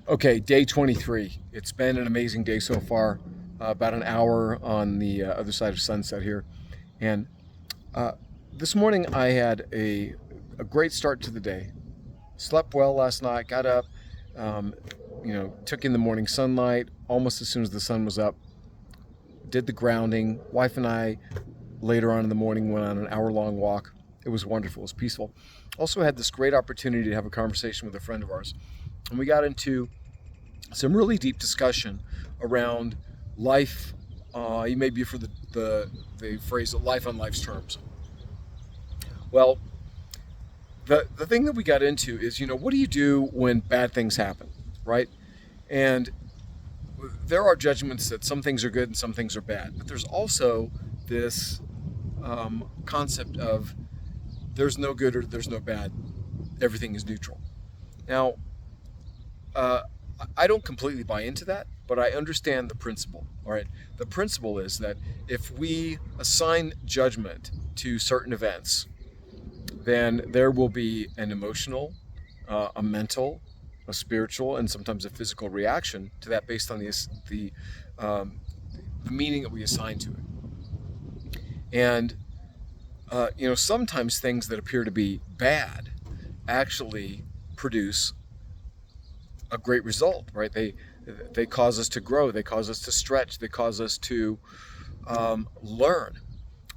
Okay, day 23. It's been an amazing day so far. About an hour on the other side of sunset here. And uh, this morning I had a great start to the day. Slept well last night, got up, um, took in the morning sunlight almost as soon as the sun was up, did the grounding. Wife and I, later on in the morning, went on an hour-long walk. It was wonderful, it was peaceful. Also had this great opportunity to have a conversation with a friend of ours. And we got into some really deep discussion around life. You may be for the phrase life on life's terms. Well, the thing that we got into is, what do you do when bad things happen, right? And there are judgments that some things are good and some things are bad, but there's also this concept of there's no good or there's no bad, everything is neutral. Now, uh, I don't completely buy into that, but I understand the principle. All right. The principle is that if we assign judgment to certain events, then there will be an emotional, a mental, a spiritual, and sometimes a physical reaction to that based on um, the meaning that we assign to it. And sometimes things that appear to be bad actually produce a great result, right? They cause us to grow, they cause us to stretch, they cause us to learn.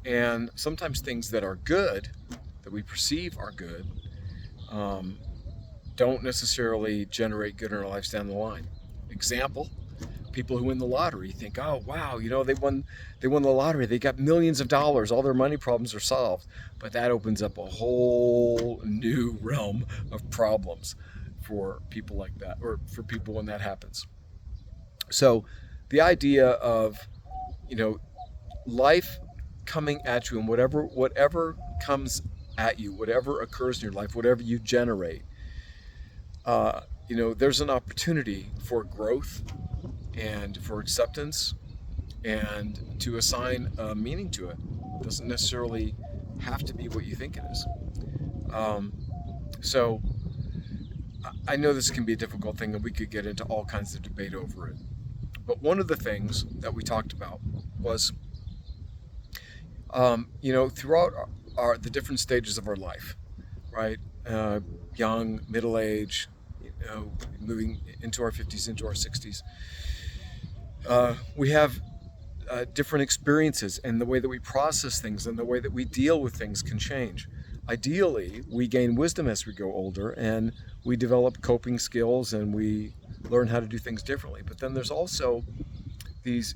And sometimes things that are good, that we perceive are good, um, don't necessarily generate good in our lives down the line. Example: people who win the lottery think, "Oh, wow, they won the lottery. They got millions of dollars. All their money problems are solved." But that opens up a whole new realm of problems for people like that, or for people when that happens. So, the idea of you know life coming at you, and whatever comes at you, whatever occurs in your life, whatever you generate, there's an opportunity for growth and for acceptance and to assign a meaning to it. It doesn't necessarily have to be what you think it is. Um, so I know this can be a difficult thing, and we could get into all kinds of debate over it. But one of the things that we talked about was, throughout the different stages of our life, right? Young, middle age, moving into our 50s, into our 60s, we have different experiences, and the way that we process things and the way that we deal with things can change. Ideally, we gain wisdom as we grow older, and we develop coping skills, and we learn how to do things differently. But then there's also these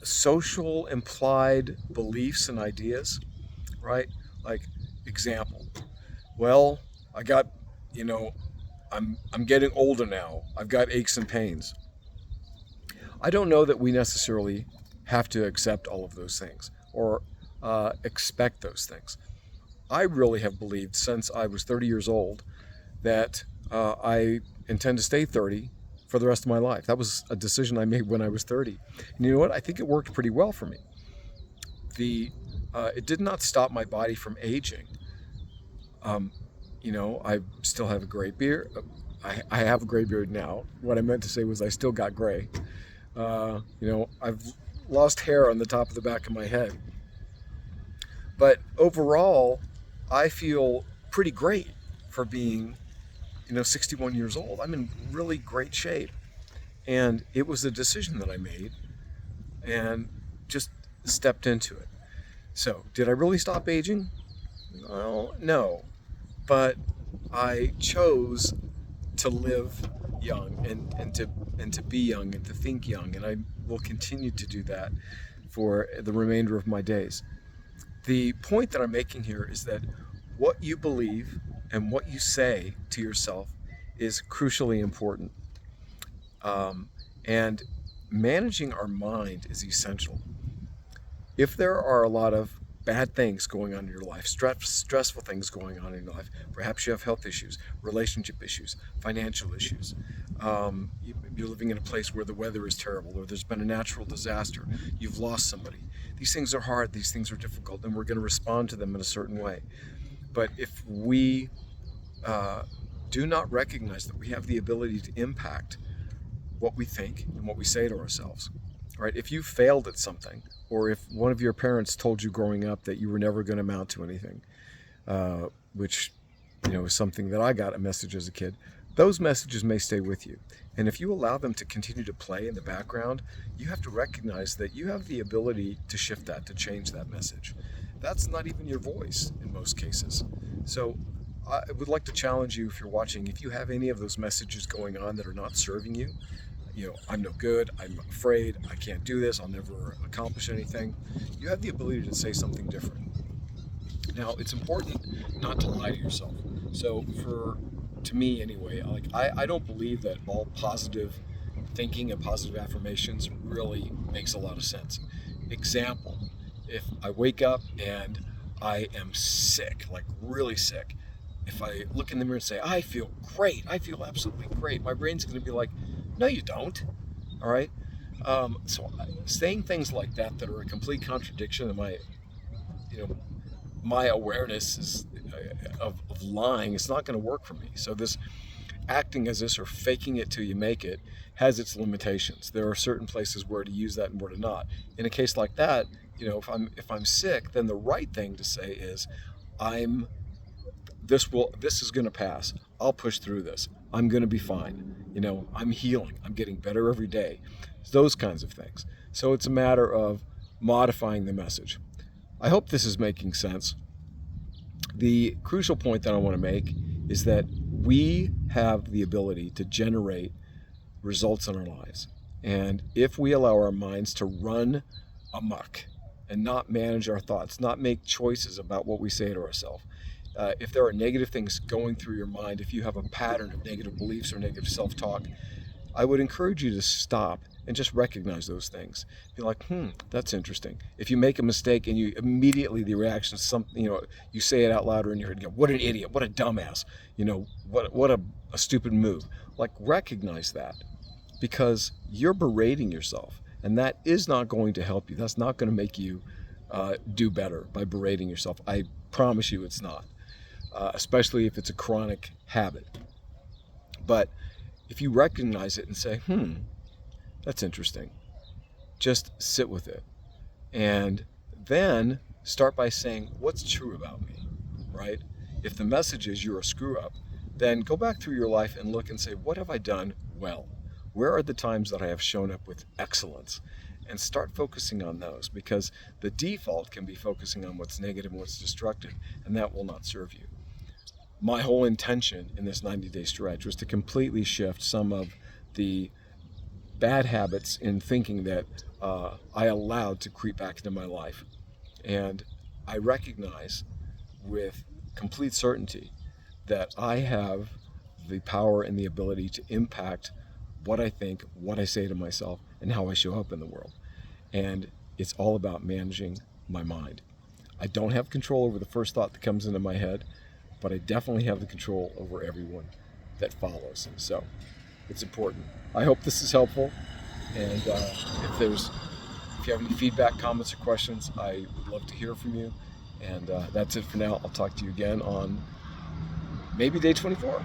social implied beliefs and ideas, right? Like, example, well, I got, you know, I'm getting older now. I've got aches and pains. I don't know that we necessarily have to accept all of those things or expect those things. I really have believed since I was 30 years old that I intend to stay 30 for the rest of my life. That was a decision I made when I was 30. And you know what? I think it worked pretty well for me. It did not stop my body from aging. Um, I still have a gray beard. I have a gray beard now. What I meant to say was I still got gray. I've lost hair on the top of the back of my head. But overall, I feel pretty great for being, 61 years old. I'm in really great shape. And it was a decision that I made and just stepped into it. So, did I really stop aging? Well, no. But I chose to live young and to be young and to think young, and I will continue to do that for the remainder of my days. The point that I'm making here is that what you believe and what you say to yourself is crucially important. And managing our mind is essential. If there are a lot of bad things going on in your life, stressful things going on in your life, perhaps you have health issues, relationship issues, financial issues, you're living in a place where the weather is terrible, or there's been a natural disaster, you've lost somebody. These things are hard, these things are difficult, and we're going to respond to them in a certain way. But if we do not recognize that we have the ability to impact what we think and what we say to ourselves. Right? If you failed at something, or if one of your parents told you growing up that you were never going to amount to anything, which is something that I got a message as a kid, those messages may stay with you. And if you allow them to continue to play in the background, you have to recognize that you have the ability to shift that, to change that message. That's not even your voice in most cases. So I would like to challenge you, if you're watching, if you have any of those messages going on that are not serving you, I'm no good, I'm afraid, I can't do this, I'll never accomplish anything, you have the ability to say something different. Now, it's important not to lie to yourself. So to me anyway, I don't believe that all positive thinking and positive affirmations really makes a lot of sense. Example, if I wake up and I am sick, like really sick, if I look in the mirror and say, I feel great, I feel absolutely great, my brain's going to be like, no, you don't. All right. So saying things like that are a complete contradiction of my awareness of lying, it's not going to work for me. So this acting as this, or faking it till you make it, has its limitations. There are certain places where to use that and where to not. In a case like that, if I'm sick, then the right thing to say is, I'm this is going to pass. I'll push through this. I'm going to be fine. I'm healing. I'm getting better every day. Those kinds of things. So it's a matter of modifying the message. I hope this is making sense. The crucial point that I want to make is that we have the ability to generate results in our lives. And if we allow our minds to run amok and not manage our thoughts, not make choices about what we say to ourselves, if there are negative things going through your mind, if you have a pattern of negative beliefs or negative self-talk, I would encourage you to stop and just recognize those things. Be like, that's interesting. If you make a mistake and you immediately, the reaction is something, you say it out loud or in your head, what an idiot, what a dumbass, what a stupid move. Like, recognize that, because you're berating yourself, and that is not going to help you. That's not going to make you do better by berating yourself. I promise you it's not. Especially if it's a chronic habit. But if you recognize it and say, that's interesting, just sit with it. And then start by saying, what's true about me, right? If the message is you're a screw up, then go back through your life and look and say, what have I done well? Where are the times that I have shown up with excellence? And start focusing on those, because the default can be focusing on what's negative and what's destructive, and that will not serve you. My whole intention in this 90-day stretch was to completely shift some of the bad habits in thinking that I allowed to creep back into my life. And I recognize with complete certainty that I have the power and the ability to impact what I think, what I say to myself, and how I show up in the world. And it's all about managing my mind. I don't have control over the first thought that comes into my head, but I definitely have the control over everyone that follows. So it's important. I hope this is helpful. And if you have any feedback, comments, or questions, I would love to hear from you. And that's it for now. I'll talk to you again on maybe day 24.